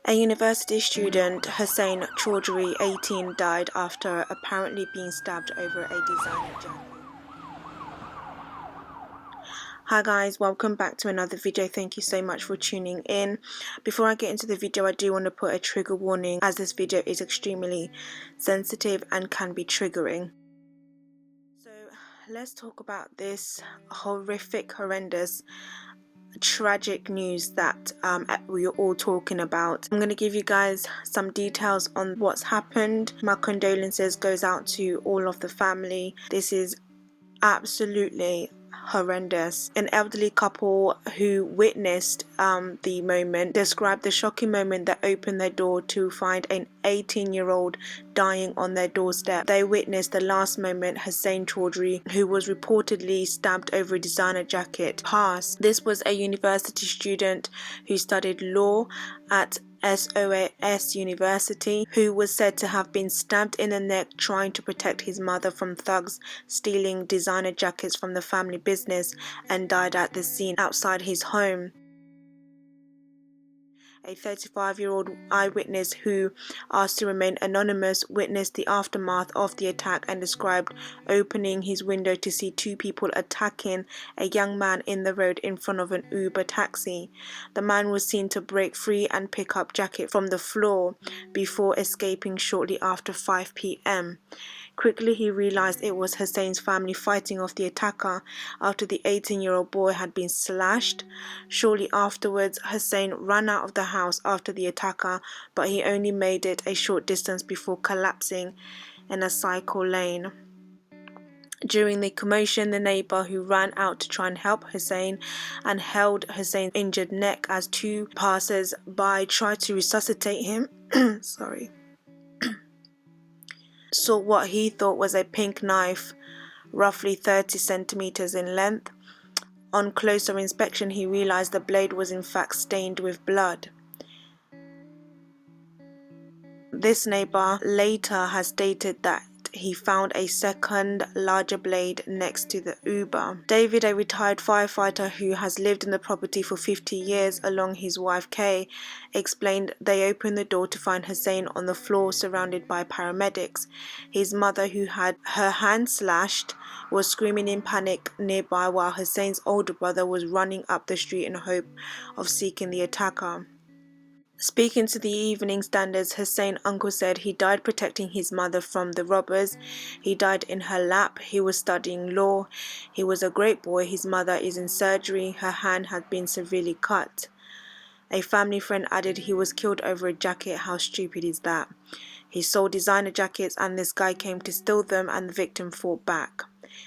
A university student, Hussain Chauhdry, 18, died after apparently being stabbed over a designer jacket. Hi guys, welcome back to another video. Thank you so much for tuning in. Before I get into the video, I do want to put a trigger warning, as this video is extremely sensitive and can be triggering. So let's talk about this horrendous, tragic news that we're all talking about. I'm going to give you guys some details on what's happened. My condolences goes out to all of the family. This is absolutely horrendous. An elderly couple who witnessed the moment described the shocking moment that opened their door to find an 18-year-old dying on their doorstep. They witnessed the last moment Hussain Chauhdry, who was reportedly stabbed over a designer jacket, passed. This was a university student who studied law at SOAS University, who was said to have been stabbed in the neck trying to protect his mother from thugs stealing designer jackets from the family business, and died at the scene outside his home. A 35-year-old eyewitness, who asked to remain anonymous, witnessed the aftermath of the attack and described opening his window to see two people attacking a young man in the road in front of an Uber taxi. The man was seen to break free and pick up jacket from the floor before escaping shortly after 5 p.m. Quickly he realized it was Hussain's family fighting off the attacker after the 18-year-old boy had been slashed. Shortly afterwards, Hussain ran out of the house after the attacker, but he only made it a short distance before collapsing in a cycle lane. During the commotion, the neighbor who ran out to try and help Hussain and held Hussain's injured neck as two passers-by tried to resuscitate him saw what he thought was a pink knife, roughly 30 centimeters in length. On closer inspection, he realized the blade was in fact stained with blood. This neighbor later has stated that he found a second larger blade next to the Uber. David, a retired firefighter who has lived in the property for 50 years along his wife Kay, explained they opened the door to find Hussain on the floor surrounded by paramedics. His mother, who had her hand slashed, was screaming in panic nearby, while Hussain's older brother was running up the street in hope of seeking the attacker. Speaking to the Evening Standards, Hussain's uncle said he died protecting his mother from the robbers. He died in her lap. He was studying law. He was a great boy. His mother is in surgery. Her hand had been severely cut. A family friend added he was killed over a jacket. How stupid is that? He sold designer jackets and this guy came to steal them and the victim fought back.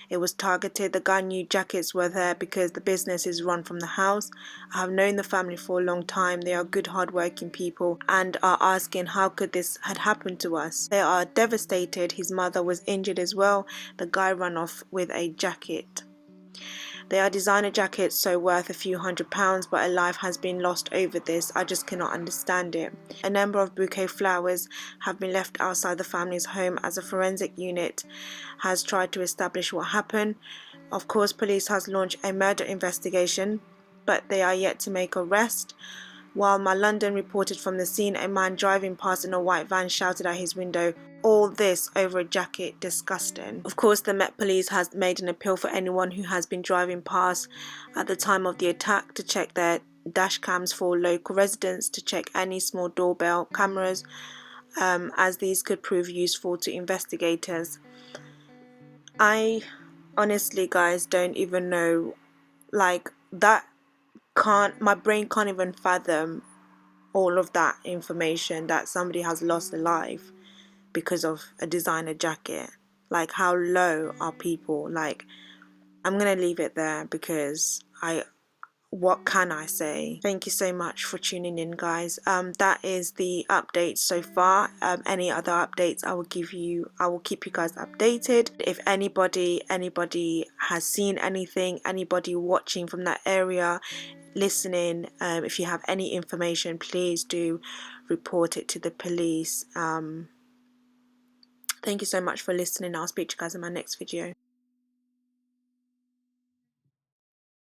It was targeted. The guy knew jackets were there because the business is run from the house. I have known the family for a long time. They are good, hard-working people and are asking how could this had happened to us. They are devastated. His mother was injured as well. The guy ran off with a jacket. They are designer jackets, so worth a few £100s, but a life has been lost over this. I just cannot understand it. A number of bouquet flowers have been left outside the family's home as a forensic unit has tried to establish what happened. Of course, police has launched a murder investigation, but they are yet to make arrest. While My London reported from the scene, a man driving past in a white van shouted out his window, "All this over a jacket, disgusting." Of course, the Met Police has made an appeal for anyone who has been driving past at the time of the attack to check their dash cams for local residents, to check any small doorbell cameras, as these could prove useful to investigators. I honestly, guys, don't even know, like, that my brain can't even fathom all of that information, that somebody has lost a life because of a designer jacket. Like, how low are people? Like, I'm gonna leave it there because what can I say? Thank you so much for tuning in, guys. That is the update so far. Any other updates I will keep you guys updated. If anybody has seen anything, anybody watching from that area, listening, if you have any information, please do report it to the police. Thank you so much for listening. I'll speak to you guys in my next video.